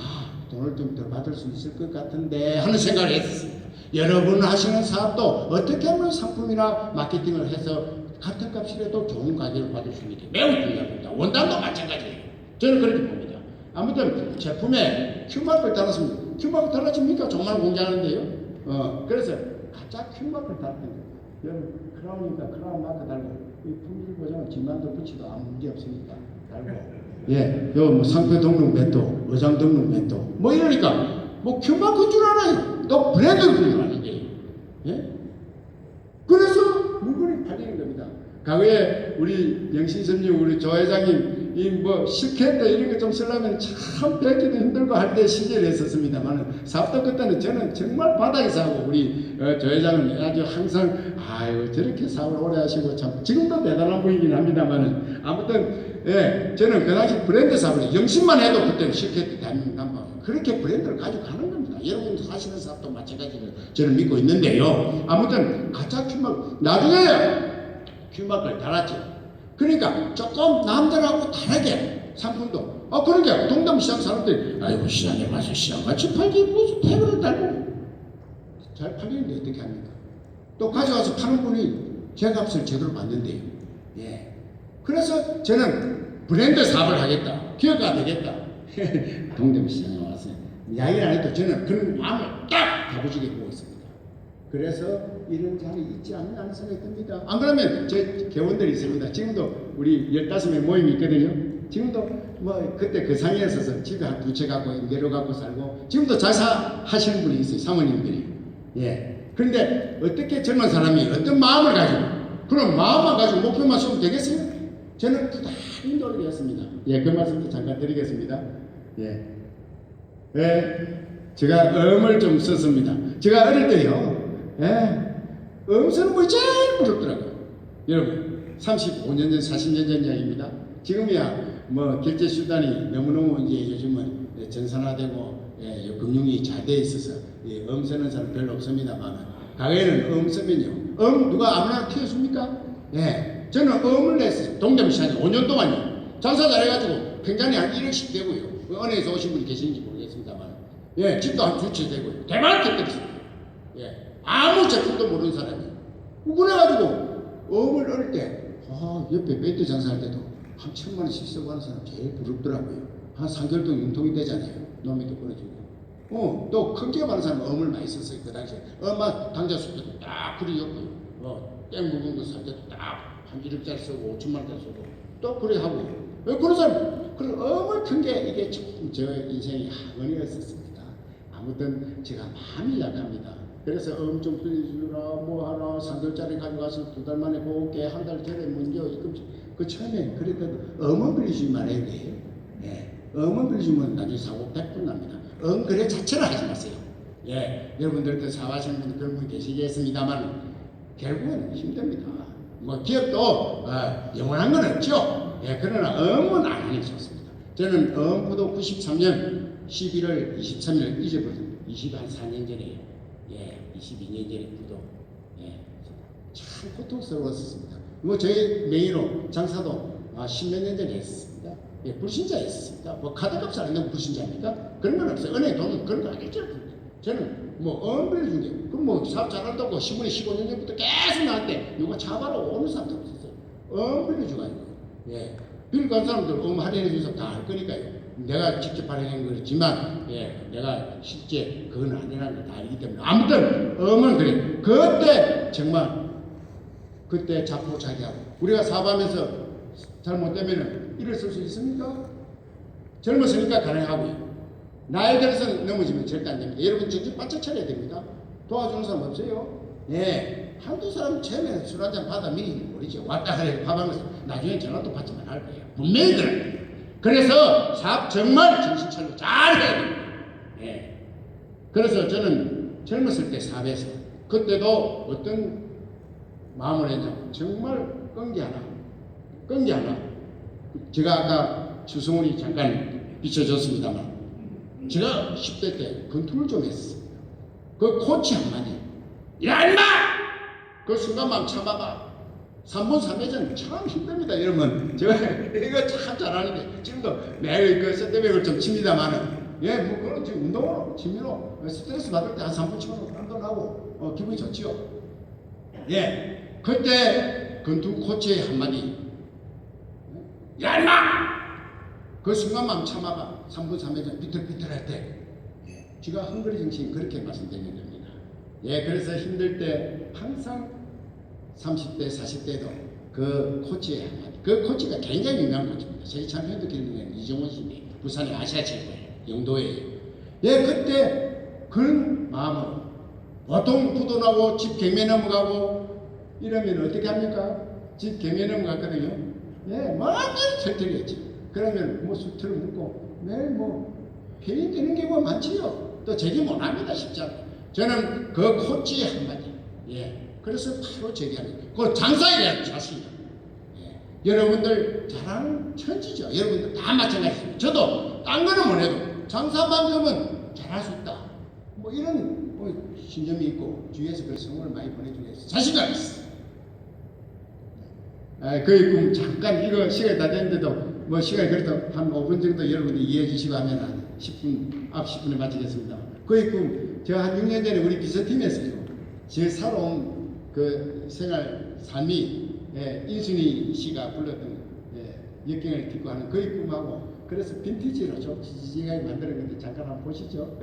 돈을 좀 더 받을 수 있을 것 같은데, 하는 생각을 했었습니다. 여러분 하시는 사업도 어떻게 하면 상품이나 마케팅을 해서 같은 값이라도 좋은 가격을 받을 수 있게 매우 중요합니다. 원단도 마찬가지예요. 저는 그렇게 봅니다. 아무튼 제품에 큐마크를 달았습니다. 큐마크 달아집니까? 정말 공개하는데요. 그래서 가짜 큐마크를 달았던 거예요. 여러분 크라운이니까 크라운 마크 달고 이 품질 보장은 지만도 붙이도 아무 문제 없으니까 달고 예, 상표 등록 몇 도, 의상 등록 몇 도, 이러니까 큐마크인 줄 알아요. 또 브랜드인 줄 아는 게. 예? 그래서 물건이 팔리는 겁니다. 과거에 우리 영신선님, 우리 조 회장님, 실컷도 이런 거 좀 쓰려면 참 뵙기도 힘들고 할 때 시절이 있었습니다만, 사업도 그때는 저는 정말 바닥에서 하고, 우리 조 회장은 아주 항상, 저렇게 사업을 오래 하시고, 참, 지금도 대단한 분이긴 합니다만, 아무튼, 예, 저는 그 당시 브랜드 사업을 영신만 해도 그때는 실컷도 대한민국 남방, 그렇게 브랜드를 가지고 가는 겁니다. 여러분도 하시는 사업도 마찬가지로 저는 믿고 있는데요. 아무튼, 가짜 큐마크, 나중에 큐마크를 달았죠. 그러니까 조금 남들하고 다르게 상품도 그러니까 동대문시장 사람들이 시장에 가서 시장같이 팔기 무슨 태그를 달고 잘 팔리는데 어떻게 합니까? 또 가져와서 파는 분이 제 값을 제대로 받는데요. 예. 그래서 저는 브랜드 사업을 하겠다. 기업가 되겠다. 동대문시장에 와서 이야기를 안 해도 저는 그런 마음을 딱 다부지게 보고 있습니다. 그래서 이런 자리 있지 않나 하는 생각이 듭니다. 안 그러면 제 회원들이 있습니다. 지금도 우리 15명 모임이 있거든요. 지금도 그때 그 상에 있어서 집에 한 2채 갖고 내려 갖고 살고 지금도 자사 하시는 분이 있어요. 사모님들이. 예. 그런데 어떻게 젊은 사람이 어떤 마음을 가지고 그런 마음만 가지고 목표만 세우면 되겠어요? 저는 부단히 노력했습니다. 예, 그 말씀도 잠깐 드리겠습니다. 예. 제가 음을 좀 썼습니다. 제가 어릴 때요. 쓰는 분이 제일 무섭더라고요. 여러분, 35년 전, 40년 전 이야기입니다. 지금이야, 결제 수단이 너무너무 이제 요즘은 전산화되고 금융이 잘 돼 있어서 엄 쓰는 사람 별로 없습니다만 과거에는 엄 쓰면요. 누가 아무나 튀었습니까? 저는 엄을 냈어요. 동대문시장에 5년 동안요. 장사 잘해가지고 평간에 한 1억씩 되고요. 은행에서 오신 분이 계시는지 모르겠습니다만 집도 한 두 채 되고요. 대만 터뜨렸어요. 아무 제품도 모르는 사람이 그래가지고 엄을 얻을 때 옆에 배트 장사할 때도 한 1,000만 원씩 쓰고 하는 사람 제일 부럽더라고요. 한 3개월 동안 융통이 되잖아요. 놈이도 끊어주고 또 큰 기업 하는 사람은 엄을 많이 썼어요. 그 당시에 엄마 당자 수표도 딱 그려줬고요. 땡 묵은 거 살 때도 딱 한 1억짜리 쓰고 5천만 원짜리 쓰고 또 그래 하고 그런 사람 그런 엄을 큰 게 이게 참 저 인생의 학원이었었습니다. 아무튼 제가 마음이 약합니다. 그래서 엄 좀 빌려주라 뭐 하나 3개월짜리 가져가서 2달 만에 고게 한 달 전에 문제요. 그 처음에 그랬더니 엄은 빌려주지 말아야 돼요. 엄은 빌려주면 나중에 사고 100분 납니다. 거래 자체를 하지 마세요. 여러분들도 사와하시는 분들 그런 분 계시겠습니다만 결국은 힘듭니다. 뭐 기업도 영원한 건 없죠. 그러나 엄은 안 하는 게 좋습니다. 저는 엄포도 93년 11월 23일 잊어버렸습니다. 24년 전에요. 22년 전에 부도 참 고통스러웠습니다. 뭐 저희 명의로 장사도 10몇 년 전에 했습니다. 불신자였습니다. 뭐 카드값을 안 내고 불신자입니까? 그런 건 없어요. 은행 돈은 그런 거 아니죠. 저는 뭐 엄밀히 준 게, 그럼 뭐 사업 잘한다고 신문에 15년 전부터 계속 나한테 누가 잡아러 오는 사람도 없었어요. 엄밀히 주가지고. 빌 간 사람들 할인해 주셔서 다 할 거니까요. 내가 직접 할인한 거지만, 내가 실제 그건 아니라는 걸 다 알기 때문에. 아무튼, 엄은 그래. 그때 정말, 그때 자포자기하고, 우리가 사업하면서 잘못되면은 일을 쓸 수 있습니까? 젊었으니까 가능하고요. 나이 들어서 넘어지면 절대 안 됩니다. 여러분 정신 바짝 차려야 됩니다. 도와주는 사람 없어요? 한두 사람 처음에 술 한잔 받아 미리 모르죠. 왔다 가래 밥하면서 나중에 전화도 받지만 할 거예요. 분명히 그래요. 그래서 사업 정말 정신 차리고 잘 해야 됩니다. 그래서 저는 젊었을 때 사업에서 그때도 어떤 마음을 했냐면 정말 끈기 하나 제가 아까 추승훈이 잠깐 비춰줬습니다만 제가 10대 때 권투를 좀 했습니다. 그 코치 한마디 야 인마! 그 순간만 참아봐. 3분 3회전 참 힘듭니다. 여러분 제가 이거 참 잘하는데 지금도 매일 그 세트백을 좀 칩니다만은 뭐 그런 지금 운동으로 취미로 스트레스 받을 때 한 3분 치고 땀도 나고 기분이 좋지요. 그때 권투 코치의 한마디 야 인마! 그 순간만 참아봐. 3분 3회전 비틀비틀할 때 제가 헝그리 정신 그렇게 말씀드리는 겁니다. 그래서 힘들 때 항상 30대 40대도 그 코치의 한마디, 그 코치가 굉장히 유명한 코치입니다. 세계 챔피언도 기르는 이정원 씨인데 부산의 아시아 최고예요. 영도예요. 그때 그런 마음으로 보통 부도나고 집 경매 넘어가고 이러면 어떻게 합니까? 집 경매 넘어갔거든요. 완전히 털털이었죠. 그러면 뭐 수트를 묶고 매일 뭐 회의 되는 경우가 많지요. 또 제기 못합니다. 쉽지 않고. 저는 그 코치의 한마디. 그래서 바로 제기합니다. 그 장사에 대한 자신이요. 여러분들 잘하는 천지죠. 여러분들 다 마찬가지입니다. 저도 딴 거는 못해도 장사만큼은 잘할 수 있다. 뭐 이런 신념이 있고 주위에서 그 성원을 많이 보내주기 위해서 자신감이 있어요. 그 잠깐 이거 시간이 다 됐는데도 뭐 시간이 그래도 한 5분 정도 여러분들이 이해해 주시고 하면 한 10분 앞 10분에 마치겠습니다. 그 꿈 제가 한 6년 전에 우리 비서팀에서요 제 살아온 그 생활 삶이 인순이 씨가 불렀던 역경을 딛고 하는 그 꿈하고 그래서 빈티지로 좀 지지직하게 만드는 건데 잠깐 한번 보시죠.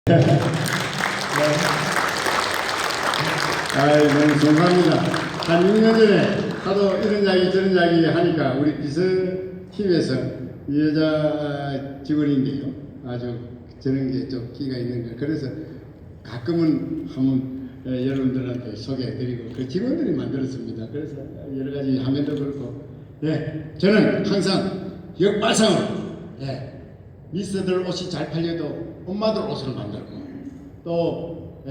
너무 감사합니다. 한 6년 전에 하도 이런 이야기 저런 이야기 하니까 우리 비서팀에서 여자 직원인데요. 아주 저런 게 좀 끼가 있는 거. 그래서 가끔은 한번 여러분들한테 소개해드리고 그 직원들이 만들었습니다. 그래서 여러 가지 화면도 그렇고, 저는 항상 역발상으로 미스들 옷이 잘 팔려도 엄마들 옷을 만들고 또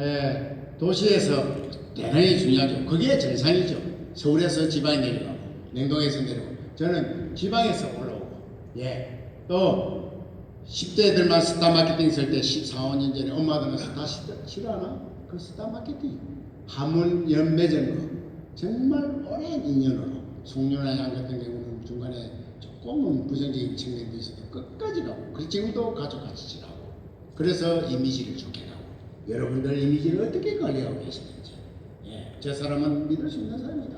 도시에서 대단히 중요하죠. 그게 정상이죠. 서울에서 지방에 내려가고 냉동에서 내려오고 저는 지방에서 올라오고 또 10대들만 스타 마케팅 쓸 때 14, 15년 전에 엄마들은 스타 싫어하나? 그 스타 마케팅 한문 연매전 거 정말 오랜 인연으로 송윤아 양 같은 경우는 중간에 조금은 부정적인 측면도 있어도 끝까지 가고 그리고 지금도 가족같이 지나고 그래서 이미지를 좋게 가고 여러분들 이미지를 어떻게 관리하고 계시는지 저 사람은 믿을 수 있는 사람이다.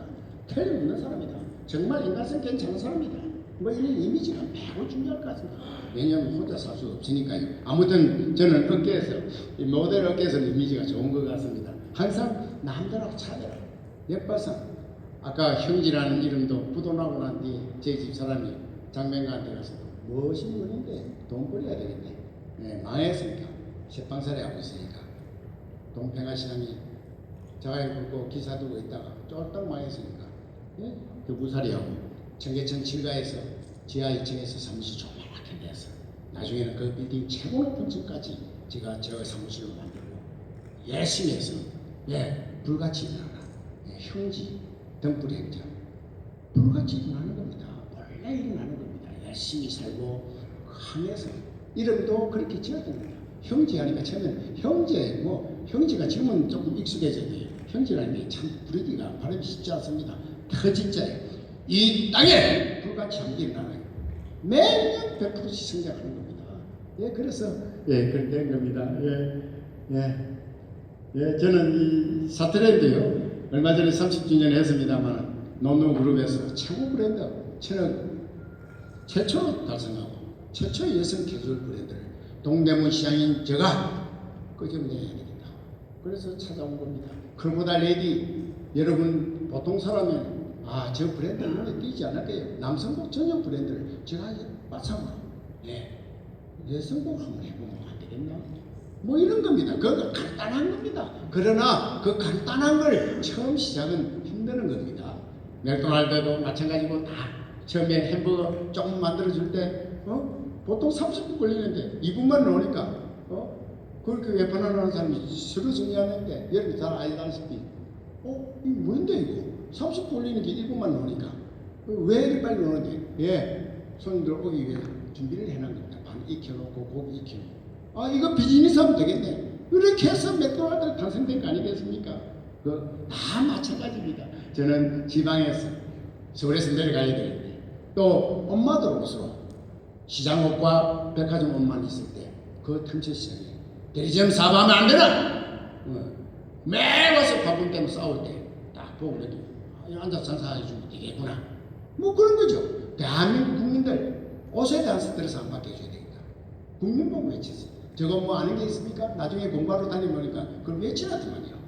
틀림없는 사람이다. 정말 인간성 괜찮은 사람이다. 뭐 이런 이미지가 매우 중요할 것 같습니다. 왜냐하면 혼자 살 수 없으니까요. 아무튼 저는 업계에서 이 모델 업계에서 이미지가 좋은 것 같습니다. 항상 남들하고 차별하고 역발상 아까 형지라는 이름도 부도나고 난 뒤에 제 집 사람이 장면가한테 가서 무엇이 뭐인데 돈 벌여야 되겠네. 망했으니까 쇠빵살이 하고 있으니까 동평화시장이 자가용 긁고 기사 두고 있다가 쫄딱 망했으니까 그 무사리하고 청계천 7가에서 지하 2층에서 사무실 조그맣게 내서 나중에는 그 빌딩 최고 높은 층까지 제가 저 사무실로 만들고 열심히 해서 불같이 일어나라 형지 등불 행정 불같이 일어나는 겁니다. 원래 일어나는 겁니다. 열심히 살고 항해서 이름도 그렇게 지었던 겁니다. 형제 하니까 처음에는 형제 형제가 지금은 조금 익숙해져야 돼요. 형제라는 게 참 부르기가 발음이 쉽지 않습니다. 터진자예요. 이 땅에 불같이 함께 일어나요. 매년 100%씩 성장하는 겁니다. 그래서 그렇게 된 겁니다. 저는 이 사트렌드요. 얼마 전에 30주년 했습니다만 논노그룹에서 최고 브랜드 저는 최초로 달성하고 최초의 여성 캐주얼 브랜드를 동대문 시장인 제가 끄집어내야 되겠다. 그래서 찾아온 겁니다. 크로코다일 레디 여러분 보통 사람은 저 브랜드는 눈에 띄지 않을 거예요. 남성복 전용 브랜드를 제가 마찬가지로 여성복 한번 해보면 안 되겠나? 뭐 이런 겁니다. 그거 간단한 겁니다. 그러나 그 간단한 걸 처음 시작은 힘드는 겁니다. 맥도날드도 마찬가지고 다 처음에 햄버거 조금 만들어줄 때 보통 30분 걸리는데 2분만 넣으니까 그렇게 웨판하는 사람이 서로 정리하는데 여러분 잘 알다시피 이거 뭔데 이거 30분 걸리는 게 1분만 넣으니까 왜 이렇게 빨리 넣는데 손님들 오기 위해 준비를 해놓은 겁니다. 반 익혀놓고 고기 익혀놓고 이거 비즈니스 하면 되겠네. 이렇게 해서 맥도날드가 탄생된 거 아니겠습니까? 다 마찬가지입니다. 저는 지방에서 서울에서 내려가야 되는데 또 엄마들 옷으로 시장 옷과 백화점 옷만 있을 때 그 틈새 시장에 대리점 사업하면 안 되나? 매일 와서 바쁜 때문에 싸울 때 딱 보고 그래도 앉아서 장사해주면 되겠구나. 뭐 그런 거죠. 대한민국 국민들 옷에 대한 스트레스 안 받게 해줘야 되겠다. 국민복 외치세요. 저거 뭐 아는 게 있습니까? 나중에 공부하러 다니보니까 그걸 외치라더만요.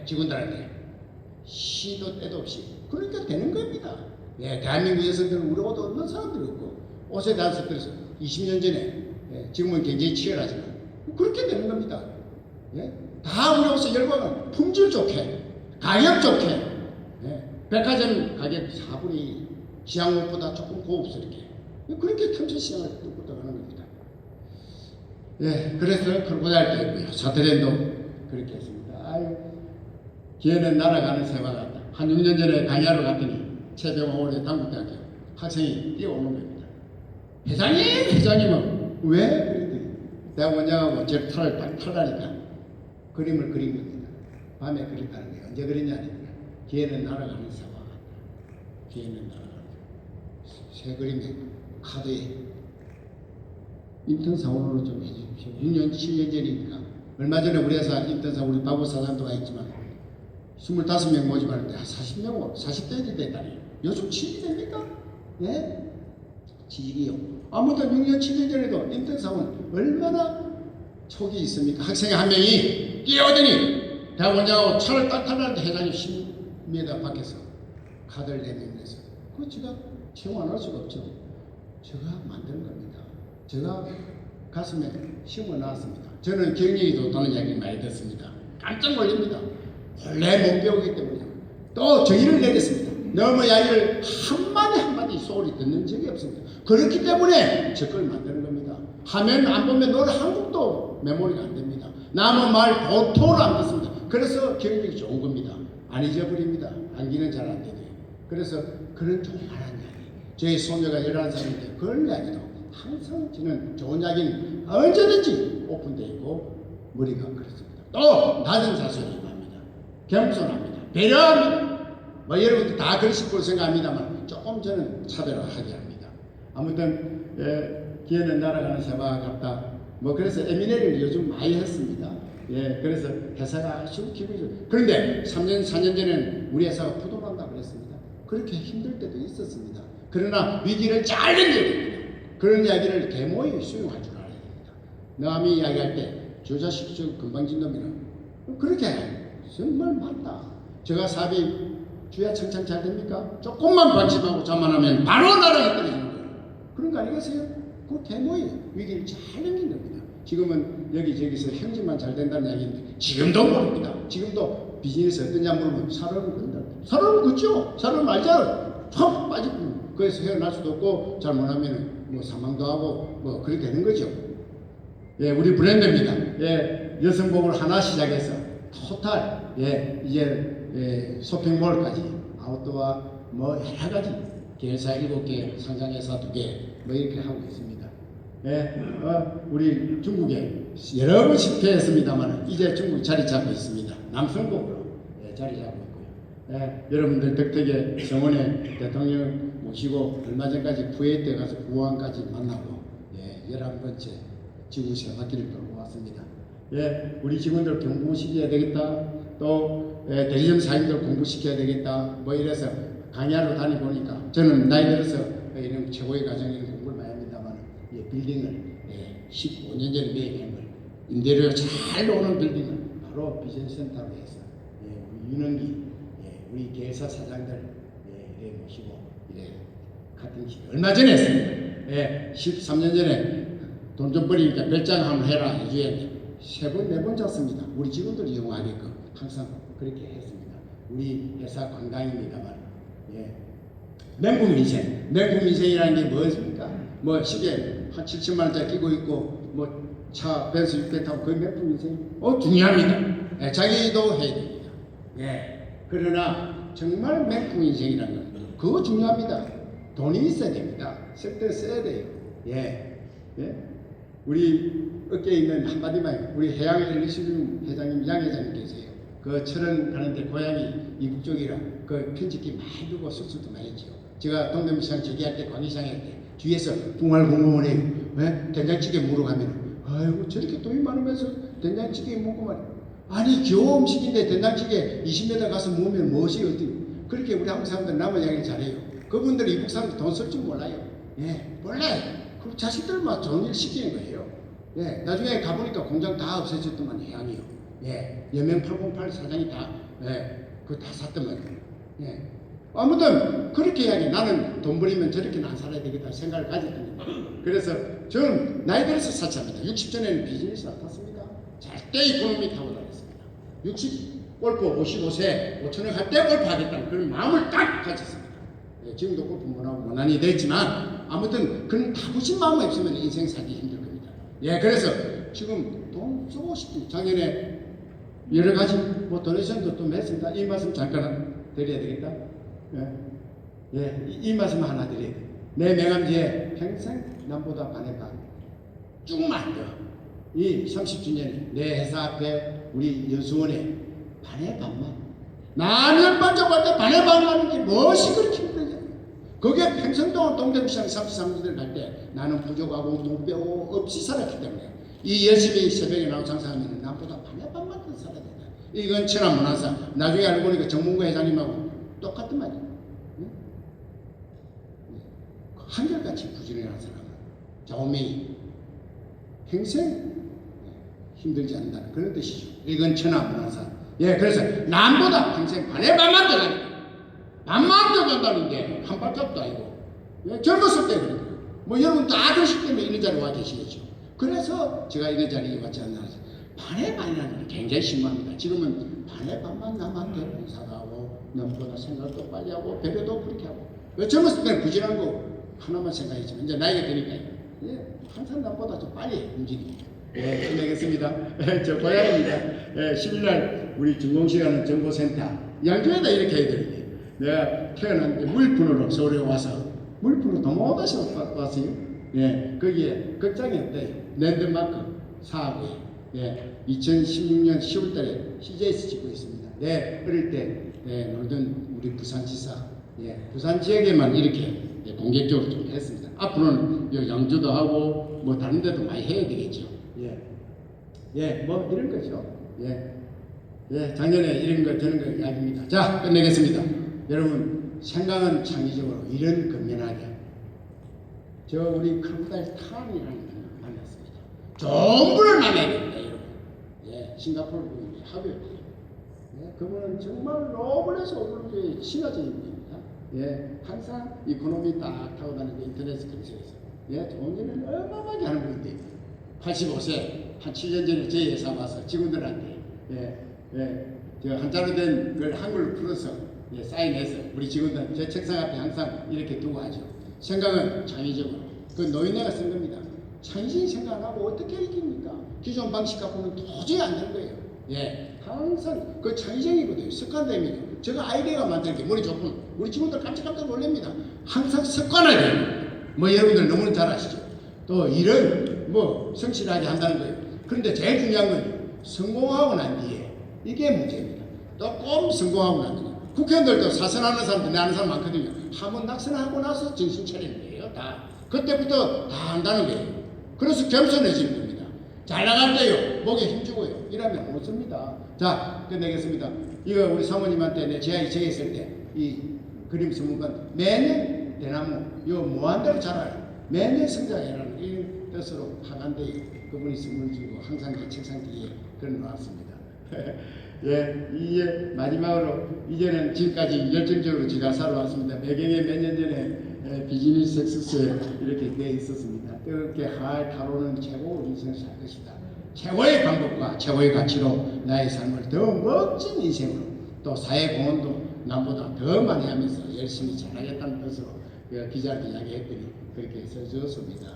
직원들한테 시도 때도 없이 그러니까 되는 겁니다. 대한민국 여성들은 우리 옷 없는 사람들이 없고 옷에 대한 스트레스 20년 전에 지금은 굉장히 치열하지만 그렇게 되는 겁니다. 다 우리 옷에 열광은 품질 좋게 가격 좋게 백화점 가격 4분의 1 시장 옷보다 조금 고급스럽게 그렇게 틈새 시장을 뚫고 가는 겁니다. 그래서 크로코다일 때 있고요. 사트렌도 그렇게 했습니다. 기회는 날아가는 새와 같다. 한 6년 전에 강의하러 갔더니 최병호의 당국대학교 학생이 뛰어오는 겁니다. 회장님은 왜 그랬더니 대학 원장하고 제 털을 딱 털라니까 그림을 그린 겁니다. 밤에 그렸다는 게 언제 그렸냐니까 기회는 날아가는 새와 같다. 기회는 날아가는 새 그림에 카드에 인턴 사원으로 좀 해주십시오. 6년, 7년 전이니까. 얼마 전에 우리 회사 인턴 사원 우리 박우 사장도 가 있지만 25명 모집하는데 40명, 40대들이 됐다니. 요즘 취직이 됩니까? 취직이요. 아무튼 6년, 7년 전에도 인턴 사원 얼마나 촉이 있습니까? 학생이 한 명이 뛰어오더니 대학원장하고 차를 딱 타는데 회장님 10m 밖에서 카드를 내밀면서 그 제가 채용 안 할 수가 없죠. 제가 만든 겁니다. 제가 가슴에 심어 놨습니다. 저는 경력이 좋다는 이야기 많이 듣습니다. 깜짝 놀랍니다. 원래 못 배우기 때문에 또 정의를 내렸습니다. 너무 이야기를 한마디 소리 듣는 적이 없습니다. 그렇기 때문에 저 걸 만드는 겁니다. 화면 안 보면 노래 한 곡도 메모리가 안 됩니다. 남은 말 도토를 안 듣습니다. 그래서 경력이 좋은 겁니다. 안 잊어버립니다. 암기는 잘 안 되고요. 그래서 그런 조그마한 이야기, 저희 소녀가 11살인데 그런 이야기도 항상 저는 좋은 이야기는 언제든지 오픈되어 있고 머리가 그렇습니다. 또 낮은 자세를 합니다. 겸손합니다. 배려합니다. 뭐 여러분들 다 그러실 거로 생각합니다만 조금 저는 차별화하게 합니다. 아무튼 기회는 날아가는 새와 같다. 뭐 그래서 에미네를 요즘 많이 했습니다. 그래서 회사가 아주 기분이 좋아요. 그런데 3년 4년 전에는 우리 회사가 부도난다 그랬습니다. 그렇게 힘들 때도 있었습니다. 그러나 위기를 잘 견뎌야 됩니다. 그런 이야기를 계모에 수용할 줄 알아야 됩니다. 남이 이야기할 때 저 자식 저 금방진 놈이는 그렇게 정말 맞다. 제가 사업이 주야 청창 잘 됩니까? 조금만 방심하고 자만하면 바로 나라가 떨어지는 거예요. 그런 거 아니겠어요? 그 계모에 위기를 잘 견딘 겁니다. 지금은 여기저기서 형제만 잘 된다는 이야기인데 지금도 모릅니다. 지금도 비즈니스 어떠냐 물으면 사람을 건다. 사람을 걷죠. 사람을 알잖아. 팍 빠지고 그래서 헤어날 수도 없고 잘못하면 뭐 사망도 하고 뭐 그렇게 되는 거죠. 우리 브랜드입니다. 여성복을 하나 시작해서 토탈 이제 쇼핑몰까지 아웃도어 뭐 여러 가지 계열사 7개, 상장회사 2개 뭐 이렇게 하고 있습니다. 우리 중국에 여러 번 실패했습니다만 이제 중국 자리 잡고 있습니다. 남성복으로 자리 잡고 있고요. 여러분들 덕택에 정원에 대통령 모시고 얼마 전까지 쿠웨이트에 가서 부왕까지 만나고 11번째 지구 세바퀴를 돌고 왔습니다. 우리 직원들 공부시켜야 되겠다. 또 대리점 사장님들 공부시켜야 되겠다. 뭐 이래서 강의하러 다니보니까 저는 나이 들어서 이런 최고의 과정에는 공부를 많이 합니다만 빌딩을 15년 전에 매입한 걸 임대료가 잘 오는 빌딩을 바로 비전센터로 해서 우리 윤원기 우리 계열사 사장들 모시고 카팅식 얼마 전에 했습니다. 13년 전에 돈 좀 버리니까 별장 한번 해라 2주에 3번 4번 잤습니다. 우리 직원들이 이용하게끔 항상 그렇게 했습니다. 우리 회사 관광입니다만 맹국민생, 맹국민생이라는 게 뭐였습니까? 뭐 시계 한 70만 원짜리 끼고 있고 뭐 차 벤츠 600 타고 그게 맹국민생? 중요합니다. 자기도 해야 됩니다. 그러나 정말 맹국민생이라는 건 그거 중요합니다. 돈이 있어야 됩니다. 쓸 때 써야 돼요. 우리 어깨에 있는 한마디만 우리 해양 엘리시움 회장님, 양 회장님 계세요. 그 철원 가는데 고향이 이북 쪽이라 그 편집기 많이 두고 숙소도 많이 했죠. 제가 동대문시장 저기할 때 광희시장 할 때 뒤에서 붕알궁금하네 된장찌개 먹으러 가면 아이고 저렇게 돈이 많으면서 된장찌개 먹고 말이야. 아니 겨우 음식인데 된장찌개 20m 가서 먹으면 무엇이 어떻게 그렇게 우리 한국 사람들 남은 이야기 잘해요. 그분들 이북 사람들 돈 쓸 줄 몰라요. 몰라요. 그 자식들만 좋은 일 시키는 거예요. 나중에 가보니까 공장 다 없애졌더만 해양이요. 여명 808 사장이 다 그거 다 샀더만. 아무튼 그렇게 이야기 나는 돈 버리면 저렇게는 안 살아야 되겠다 생각을 가졌던 거예요. 그래서 저는 나이 들어서 사치합니다. 60전에는 비즈니스 안 탔습니다. 절대 이코노미 타고 다녔습니다. 60 골프 55세 5천원 갈 때 골프 하겠다는 그런 마음을 딱 가졌습니다. 지금도 골프 못하고 못하니 됐지만 아무튼 그런 타부신 마음이 없으면 인생 살기 힘들 겁니다. 그래서 지금 돈 쓰고 싶은 작년에 여러 가지 뭐 도네이션도 좀 했습니다. 이 말씀 잠깐 드려야 되겠다. 이 말씀 하나 드려야 돼. 내 명함지에 평생 남보다 반의 반 쭉 만들어. 이 30주년에 내 회사 앞에 우리 연수원에 반의 반만 나는 반짝할 때 반의 반만 하는 게 무엇이 그렇게 힘들냐. 거기에 평생 동안 동대문시장 33주년 갈 때 나는 부족하고 못 배우고 없이 살았기 때문에 이 열심히 새벽에 나와 장사하면 나보다 반의 반만 더 살아야 된다. 이건 천안 문화사. 나중에 알고 보니까 정문구 회장님하고 똑같은 말이에요. 한결같이 부지런한 사람은 자오명이 평생 힘들지 않는다는 그런 뜻이죠. 이건 천하문화산. 예, 그래서 남보다 평생 반에 반만 더 가니까 반만 더 간다는 게 한 발짝도 아니고 예, 젊었을 때 그래요. 뭐 여러분 다 그러실 때문에 이런 자리에 와 계시겠죠. 그래서 제가 이런 자리에 왔지 않나. 반에 반이라는 게 굉장히 심합니다. 지금은 반에 반만 남한테 봉사도 하고 남보다 생각도 빨리 하고 배려도 그렇게 하고 젊었을 때는 부진한 거 하나만 생각했지만 이제 나이가 드니까 예, 항상 남보다 좀 빨리 움직입니다. 예, 끝내겠습니다. 저 고향입니다. 예, 10일날 우리 준공시간은 정보센터 양주에다 이렇게 해야 되는데 내가 태어난 때 물품으로 서울에 와서 물품으로 도모다시 왔어요. 예, 거기에 극장이 어때요? 랜드마크 사하고에 예, 2016년 10월달에 CJ에서 찍고 있습니다. 네, 어릴 때 놀던 우리 부산지사 예, 부산 지역에만 이렇게 예, 공개적으로 좀 했습니다. 앞으로는 양주도 하고 뭐 다른 데도 많이 해야 되겠죠. 예, 예, 뭐 이런 거죠. 예, 예, 작년에 이런 거 저런 거 이야기입니다. 자, 끝내겠습니다. 여러분 생각은 창의적으로 이런 근면하게 저 우리 크로달 칸이라는 분을 만났습니다. 좋은 분을 만나야 됩니다, 여러분. 예, 싱가포르 분이 합의했고요. 예, 그분은 정말 노블에서 오블로의 신화적인 분입니다. 예, 항상 이코노미 딱 타고 다니고 인터넷 검색해서 예, 좋은 일을 어마어마하게 하는 분인데 85세 한 7년 전에 제 회사 와서 직원들한테 저 한자로 된 걸 한글로 풀어서 예, 사인해서 우리 직원들 제 책상 앞에 항상 이렇게 두고 하죠. 생각은 창의적으로 그 노인네가 쓴 겁니다. 창의적인 생각 안 하고 어떻게 이깁니까? 기존 방식 갖고는 도저히 안 될 거예요. 예, 항상 그 창의적이거든요. 습관됨이죠. 제가 아이디어가 만드는 게 머리 좋고 우리 친구들 깜짝깜짝 놀랍니다. 항상 습관화돼요. 뭐 여러분들 너무 잘 아시죠? 또 일은 뭐 성실하게 한다는 거예요. 그런데 제일 중요한 건 성공하고 난 뒤에 이게 문제입니다. 또 꼭 성공하고 난 뒤에 국회의원들도 사선하는 사람들 내 아는 사람 많거든요. 한번 낙선하고 나서 정신 차리는 거예요. 다 그때부터 다 한다는 거예요. 그래서 겸손해지는 겁니다. 잘 나갈 때요 목에 힘주고요 이러면 못 씁니다. 자, 끝내겠습니다. 이거 우리 사모님한테 내 제안이 정했을 때 이 그림 선물관 매년 대나무 이거 무한대로 자라요. 매년 성장해라는 이 뜻으로 하간대에 그분이 선물 주고 항상 제 책상 뒤에 그려놓았습니다. 예, 이제 마지막으로 이제는 지금까지 열정적으로 제가 살아왔습니다. 배경에 몇 년 전에 비즈니스 섹스스에 이렇게 돼 있었습니다. 뜨겁게 할 타로는 최고 인생을 살 것이다. 최고의 방법과 최고의 가치로 나의 삶을 더 멋진 인생으로 또 사회 공헌도 남보다 더 많이 하면서 열심히 잘하겠다는 뜻으로 기자한테 이야기했더니 그렇게 써주었습니다.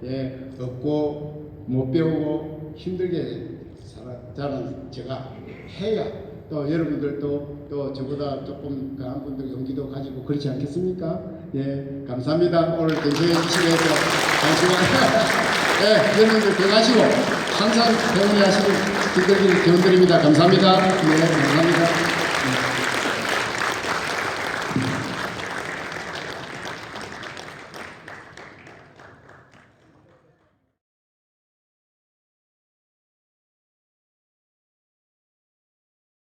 예, 없고 못 배우고 힘들게 자란 제가 해야 또 여러분들도 또 저보다 조금 강한 분들 용기도 가지고 그렇지 않겠습니까? 예, 감사합니다. 오늘 대표해 주시면서 예, 여러분들 건강하시고 항상 배운이 하시는 분들에게 기원드립니다. 감사합니다. 예, 감사합니다.